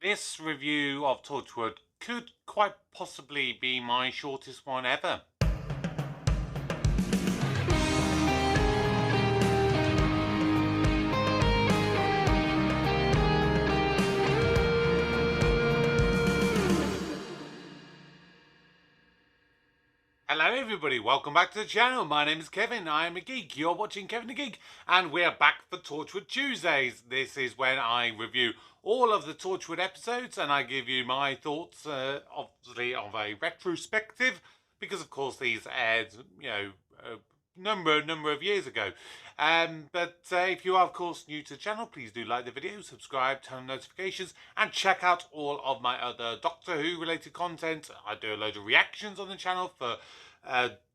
This review of Torchwood could quite possibly be my shortest one ever. Hello everybody, welcome back to the channel. My name is Kevin, I am a geek. You're watching Kevin the Geek, and we're back for Torchwood Tuesdays. This is when I review all of the Torchwood episodes and I give you my thoughts, obviously of a retrospective, because of course these aired, a number of years ago. But if you are of course new to the channel, please do like the video, subscribe, turn on notifications, and check out all of my other Doctor Who related content. I do a load of reactions on the channel for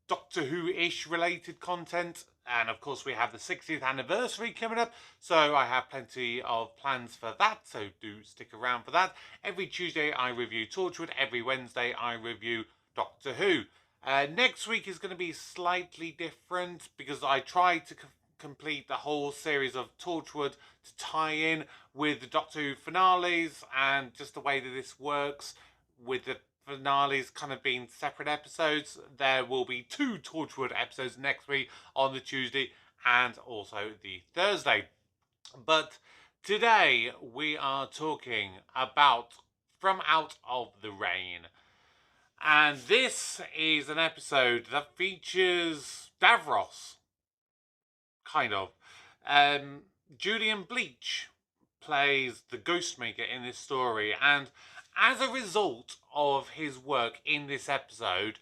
Doctor Who-ish related content, and of course we have the 60th anniversary coming up, so I have plenty of plans for that, so do stick around for that. Every Tuesday I review Torchwood, every Wednesday I review Doctor Who. Next week is going to be slightly different because I tried to complete the whole series of Torchwood to tie in with the Doctor Who finales, and just the way that this works with the finales kind of being separate episodes, there will be 2 Torchwood episodes next week on the Tuesday and also the Thursday. But today we are talking about From Out of the Rain. And this is an episode that features Davros, kind of. Julian Bleach plays the Ghostmaker in this story, and as a result of his work in this episode,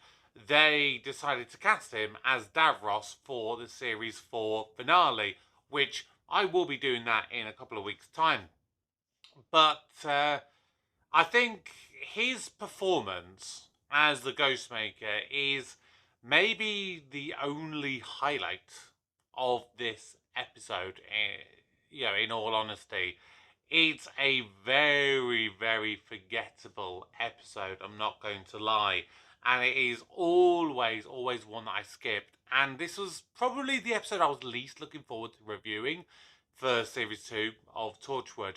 they decided to cast him as Davros for the Series 4 finale, which I will be doing that in a couple of weeks' time. But I think his performance as the Ghostmaker is maybe the only highlight of this episode. In all honesty, it's a very, very forgettable episode, I'm not going to lie. And it is always one that I skipped. And this was probably the episode I was least looking forward to reviewing for Series 2 of Torchwood.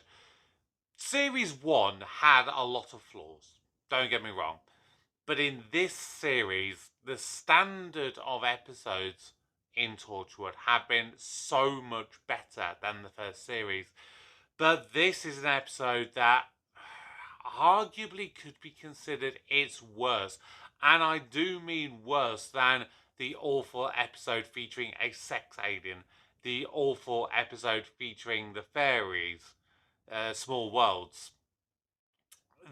Series 1 had a lot of flaws, don't get me wrong. But in this series, the standard of episodes in Torchwood have been so much better than the first series. But this is an episode that arguably could be considered its worst. And I do mean worse than the awful episode featuring a sex alien, the awful episode featuring the fairies, Small Worlds.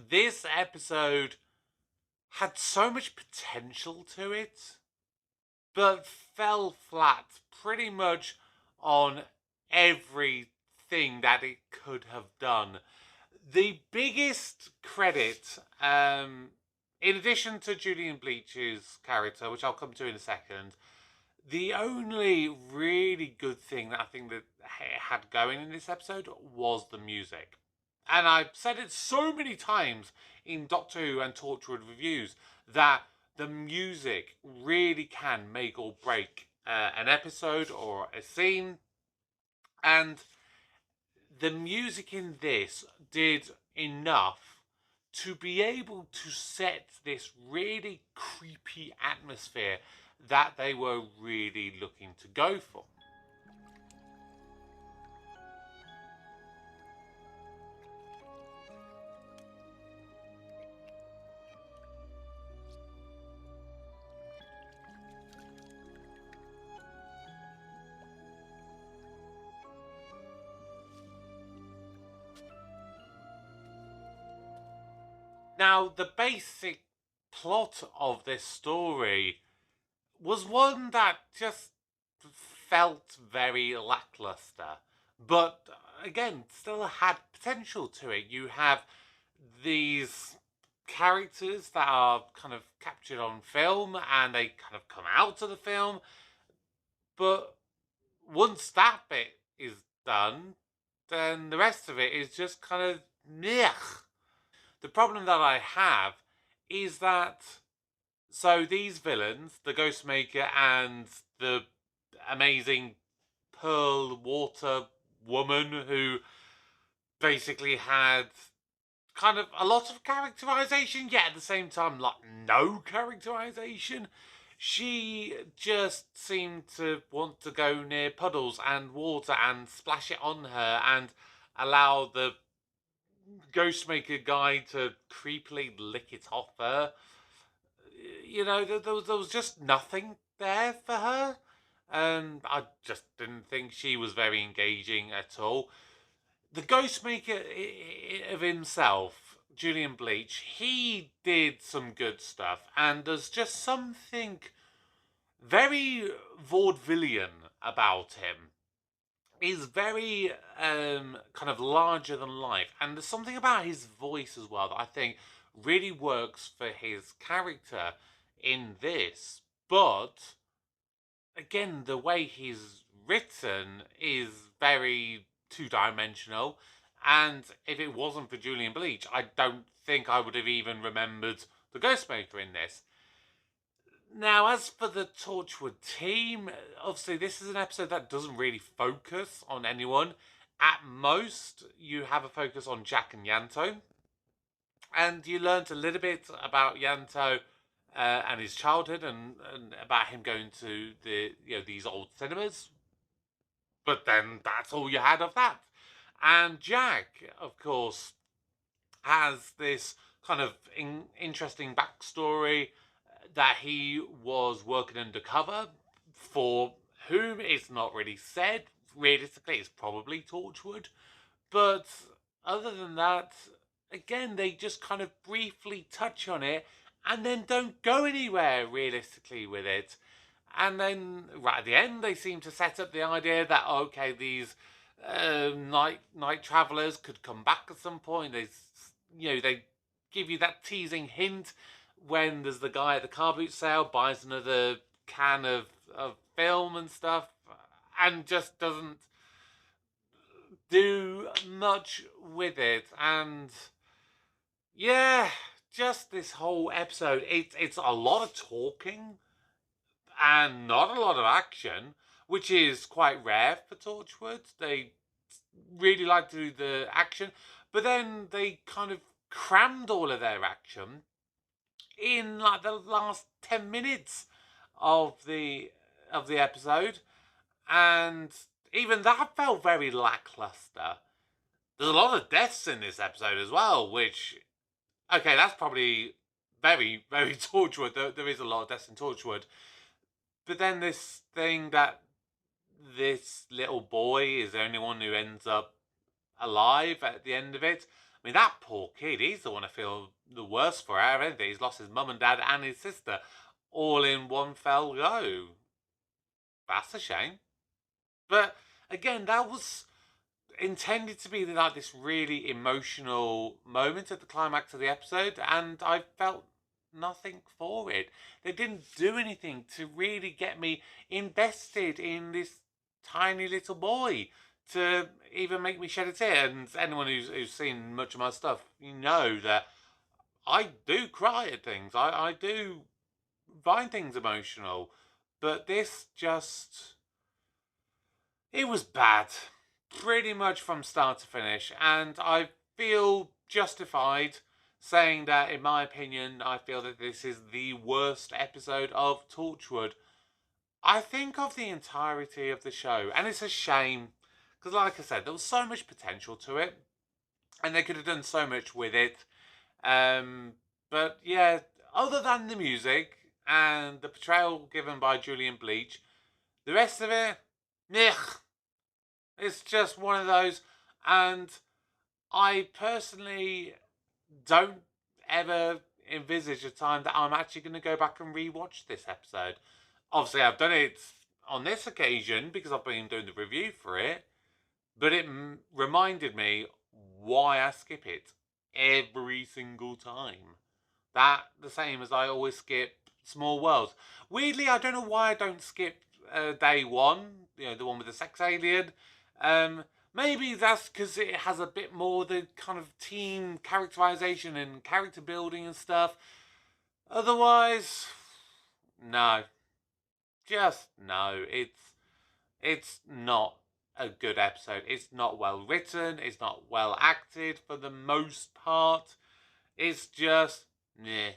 This episode had so much potential to it, but fell flat pretty much on everything that it could have done. The biggest credit, in addition to Julian Bleach's character, which I'll come to in a second, the only really good thing that I think that it had going in this episode was the music. And I've said it so many times in Doctor Who and Torchwood reviews that the music really can make or break an episode or a scene. And the music in this did enough to be able to set this really creepy atmosphere that they were really looking to go for. Now, the basic plot of this story was one that just felt very lackluster, but again, still had potential to it. You have these characters that are kind of captured on film and they kind of come out of the film, but once that bit is done, then the rest of it is just kind of meh. The problem that I have is that, so these villains, the Ghostmaker and the amazing Pearl Water woman who basically had kind of a lot of characterization, yet at the same time, like, no characterization. She just seemed to want to go near puddles and water and splash it on her and allow the Ghostmaker guy to creepily lick it off her. You know, there was just nothing there for her. And I just didn't think she was very engaging at all. The Ghostmaker of himself, Julian Bleach, he did some good stuff. And there's just something very vaudevillian about him. He's very kind of larger than life, and there's something about his voice as well that I think really works for his character in this. But again, the way he's written is very two-dimensional, and if it wasn't for Julian Bleach, I don't think I would have even remembered the Ghostmaker in this. Now, as for the Torchwood team, obviously this is an episode that doesn't really focus on anyone. At most, you have a focus on Jack and Yanto. And you learnt a little bit about Yanto and his childhood and about him going to these old cinemas. But then that's all you had of that. And Jack, of course, has this kind of interesting backstory that he was working undercover for whom it's not really said. Realistically, it's probably Torchwood. But other than that, again, they just kind of briefly touch on it and then don't go anywhere realistically with it. And then right at the end, they seem to set up the idea that, okay, these night travelers could come back at some point. They give you that teasing hint when there's the guy at the car boot sale buys another can of film and stuff and just doesn't do much with it. And yeah, just this whole episode, it's a lot of talking and not a lot of action, which is quite rare for Torchwood. They really like to do the action, but then they kind of crammed all of their action in like the last 10 minutes of the episode, and even that felt very lackluster. There's a lot of deaths in this episode as well, which, okay, that's probably very, very Torchwood. There is a lot of deaths in Torchwood. But then this thing that this little boy is the only one who ends up alive at the end of it. I mean, that poor kid, he's the one I feel the worst for, isn't he? He's lost his mum and dad and his sister all in one fell go. That's a shame. But again, that was intended to be like this really emotional moment at the climax of the episode, and I felt nothing for it. They didn't do anything to really get me invested in this tiny little boy to even make me shed a tear. And anyone who's seen much of my stuff, you know that I do cry at things. I do find things emotional. But this just, it was bad. Pretty much from start to finish. And I feel justified saying that, in my opinion, I feel that this is the worst episode of Torchwood, I think, of the entirety of the show. And it's a shame, because like I said, there was so much potential to it, and they could have done so much with it. But yeah, other than the music and the portrayal given by Julian Bleach, the rest of it, meh. It's just one of those, and I personally don't ever envisage a time that I'm actually going to go back and rewatch this episode. Obviously, I've done it on this occasion because I've been doing the review for it, but it reminded me why I skip it every single time. That the same as I always skip Small Worlds. Weirdly, I don't know why I don't skip day one, the one with the sex alien. Maybe that's because it has a bit more the kind of team characterization and character building and stuff. Otherwise, no. Just no. It's not a good episode. It's not well written, it's not well acted for the most part. It's just meh.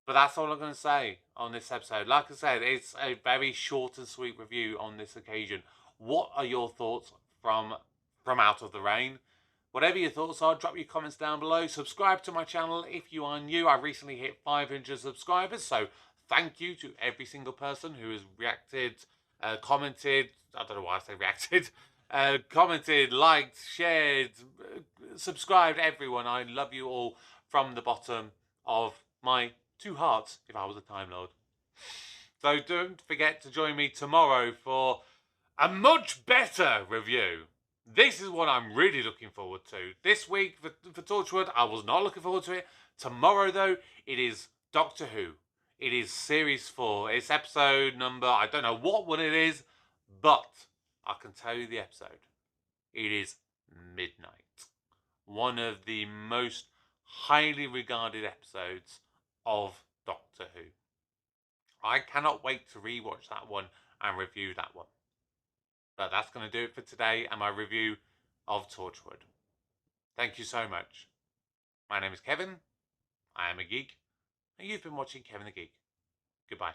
But that's all I'm going to say on this episode. Like I said, it's a very short and sweet review on this occasion. What are your thoughts from Out of the Rain? Whatever your thoughts are, drop your comments down below. Subscribe to my channel if you are new. I recently hit 500 subscribers, so thank you to every single person who has reacted, commented. I don't know why I say reacted. Commented, liked, shared, subscribed, everyone. I love you all from the bottom of my two hearts, if I was a Time Lord. So don't forget to join me tomorrow for a much better review. This is what I'm really looking forward to. This week for Torchwood, I was not looking forward to it. Tomorrow, though, it is Doctor Who. It is Series 4. It's episode number, I don't know what one it is, but I can tell you the episode. It is Midnight. One of the most highly regarded episodes of Doctor Who. I cannot wait to rewatch that one and review that one. But that's going to do it for today and my review of Torchwood. Thank you so much. My name is Kevin. I am a geek. And you've been watching Kevin the Geek. Goodbye.